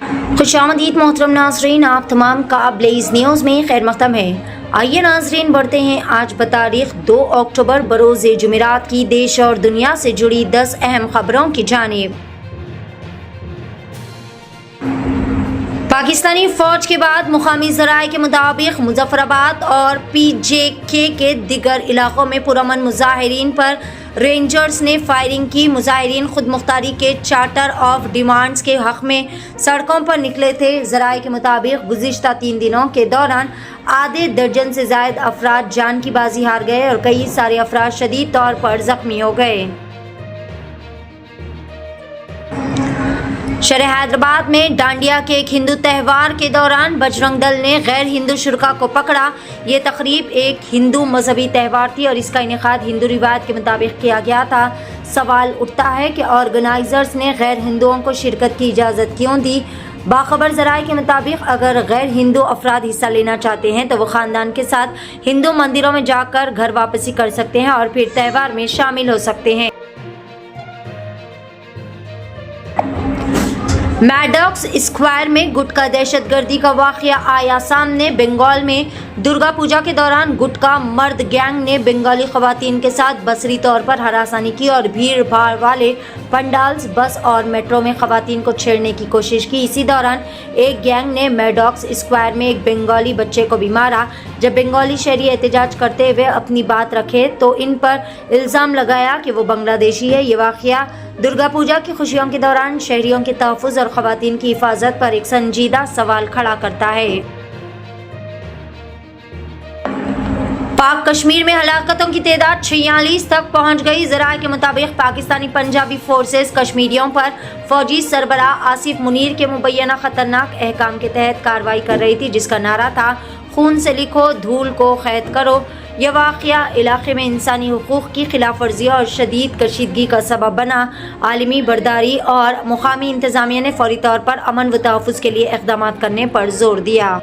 खुशामदीद मोहतरम नाजरीन, आप तमाम का ब्लेज न्यूज़ में खैर मक़दम है। आइए नाजरीन बढ़ते हैं आज बतारीख 2 अक्टूबर बरोज़ जुमेरात की देश और दुनिया से जुड़ी 10 अहम खबरों की जानिब। पाकिस्तानी फौज के बाद मुकामी ज़राए के मुताबिक मुजफ्फराबाद और PJK के दिगर इलाकों में पुरअमन मुजाहिरीन पर रेंजर्स ने फायरिंग की। मुजाहिरीन खुद मुख्तारी के चार्टर ऑफ डिमांड्स के हक में सड़कों पर निकले थे। ज़राए के मुताबिक गुज़िश्ता 3 दिनों के दौरान आधे दर्जन से ज़ायद अफराद जान की बाजी हार गए और कई सारे अफराद शदीद तौर पर ज़ख्मी हो गए। शहर हैदराबाद में डांडिया के एक हिंदू त्यौहार के दौरान बजरंग दल ने गैर हिंदू शुरका को पकड़ा। ये तकरीब एक हिंदू मजहबी त्यौहार थी और इसका इनेकाद हिंदू रिवायत के मुताबिक किया गया था। सवाल उठता है कि ऑर्गेनाइजर्स ने गैर हिंदुओं को शिरकत की इजाज़त क्यों दी। बाखबर ज़राए के मुताबिक अगर गैर हिंदू अफराद हिस्सा लेना चाहते हैं तो वो ख़ानदान के साथ हिंदू मंदिरों में जाकर घर वापसी कर सकते हैं और फिर त्यौहार में शामिल हो सकते हैं। मैडॉक्स स्क्वायर में गुटखा दहशतगर्दी का वाक़या आया सामने। बंगाल में दुर्गा पूजा के दौरान गुटखा मर्द गैंग ने बंगाली ख़वातीन के साथ बसरी तौर पर हरासानी की और भीड़ भाड़ वाले पंडाल्स, बस और मेट्रो में ख़वातीन को छेड़ने की कोशिश की। इसी दौरान एक गैंग ने मैडॉक्स स्क्वायर में एक बंगाली बच्चे को भी मारा। जब बंगाली शहरी एहतजाज करते हुए अपनी बात रखे तो इन पर इल्ज़ाम लगाया कि वो बांग्लादेशी है। ये वाक़या दुर्गा पूजा की खुशियों के दौरान शहरियों के तहफ़्फ़ुज़ और ख़वातीन की हिफाजत पर एक संजीदा सवाल खड़ा करता है। पाक कश्मीर में हलाकतों की तादाद 46 तक पहुंच गई। ज़राए के मुताबिक पाकिस्तानी पंजाबी फोर्सेस कश्मीरियों पर फौजी सरबराह आसिफ मुनीर के मुबैना ख़तरनाक अहकाम के तहत कार्रवाई कर रही थी, जिसका नारा था खून से लिखो, धूल को क़ैद करो। यह वाक़या इलाक़े में इंसानी हुकूक़ की खिलाफ वर्जी और शदीद कशीदगी का सबब बना। आलमी बर्दारी और मुकामी इंतज़ामिया ने फौरी तौर पर अमन व तहफ़्फ़ुज़ के लिए इक़दाम करने पर जोर दिया।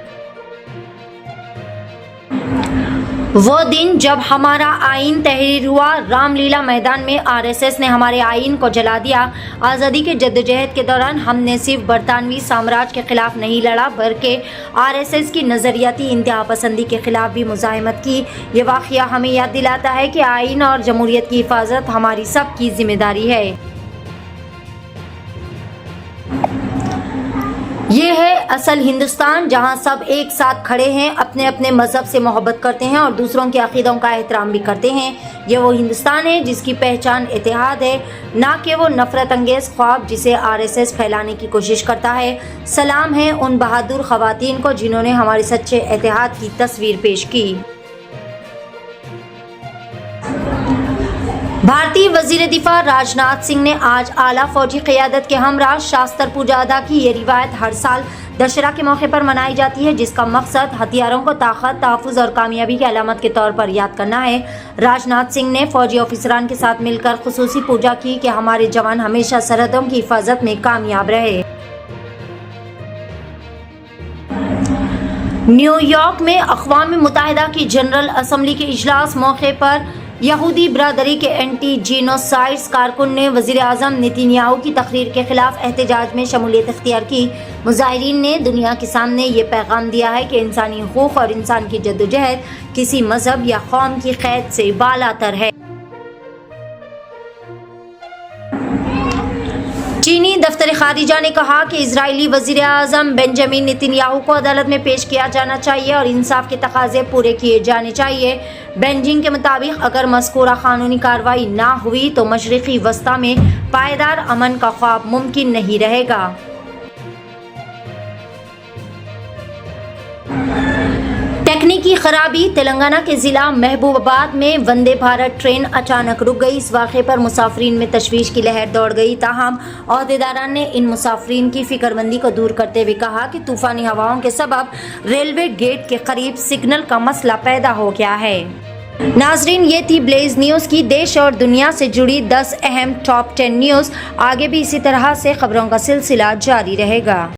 वो दिन जब हमारा आइन तहरीर हुआ। रामलीला मैदान में RSS ने हमारे आइन को जला दिया। आज़ादी के जद्दोजहद के दौरान हमने सिर्फ बरतानवी साम्राज्य के ख़िलाफ़ नहीं लड़ा बल्कि RSS की नज़रियाती इंतहा पसंदी के ख़िलाफ़ भी मुज़ाहिमत की। ये वाक़या हमें याद दिलाता है कि आइन और जमहूरियत की हिफाजत हमारी सब की ज़िम्मेदारी है। ये है असल हिंदुस्तान, जहाँ सब एक साथ खड़े हैं, अपने अपने मज़हब से मोहब्बत करते हैं और दूसरों के अक़ीदों का एहतराम भी करते हैं। ये वो हिंदुस्तान है जिसकी पहचान इत्तेहाद है, ना कि वो नफ़रत अंगेज़ ख्वाब जिसे RSS फैलाने की कोशिश करता है। सलाम है उन बहादुर ख़वातीन को जिन्होंने हमारे सच्चे इत्तेहाद की तस्वीर पेश की। भारतीय वज़ीर दिफा राजनाथ सिंह ने आज आला फौजी क़यादत के हमरा शास्त्र पूजा अदा की। ये रिवायत हर साल दशहरा के मौके पर मनाई जाती है, जिसका मकसद हथियारों को ताकत, तहफ़्फ़ुज़ और कामयाबी की अलामत के तौर पर याद करना है। राजनाथ सिंह ने फौजी ऑफिसरान के साथ मिलकर खुसूसी पूजा की कि हमारे जवान हमेशा सरहदों की हिफाजत में कामयाब रहे। न्यूयॉर्क में अक़वाम मुत्तहिदा की जनरल असम्बली के इजलास मौके पर यहूदी बरादरी के एंटी जीनोसाइड्स कारकुन ने वज़ीर आज़म नेतन्याहू की तकरीर के ख़िलाफ़ एहतजाज में शमूलियत इख्तियार की। मुज़ाहिरीन ने दुनिया के सामने ये पैगाम दिया है कि इंसानी हुकूक़ और इंसान की जद्दोजहद किसी मज़हब या कौम की क़ैद से बालातर है। चीनी दफ्तर खारिजा ने कहा कि इजरायली वज़ीर आज़म बेंजामिन नेतन्याहू को अदालत में पेश किया जाना चाहिए और इंसाफ के तकाज़े पूरे किए जाने चाहिए। बेजिंग के मुताबिक अगर मज़कूरा कानूनी कार्रवाई ना हुई तो मशरिक़ी वस्ता में पायदार अमन का ख्वाब मुमकिन नहीं रहेगा। तकनीकी खराबी। तेलंगाना के ज़िला महबूबाबाद में वंदे भारत ट्रेन अचानक रुक गई। इस वाक़े पर मुसाफिरीन में तशवीश की लहर दौड़ गई। ताहम अहदेदारान ने इन मुसाफिरीन की फ़िक्रमंदी को दूर करते हुए कहा कि तूफ़ानी हवाओं के सबब रेलवे गेट के करीब सिग्नल का मसला पैदा हो गया है। नाजरीन, ये थी ब्लेज न्यूज़ की देश और दुनिया से जुड़ी 10 अहम टॉप 10 न्यूज़। आगे भी इसी तरह से खबरों का सिलसिला जारी रहेगा।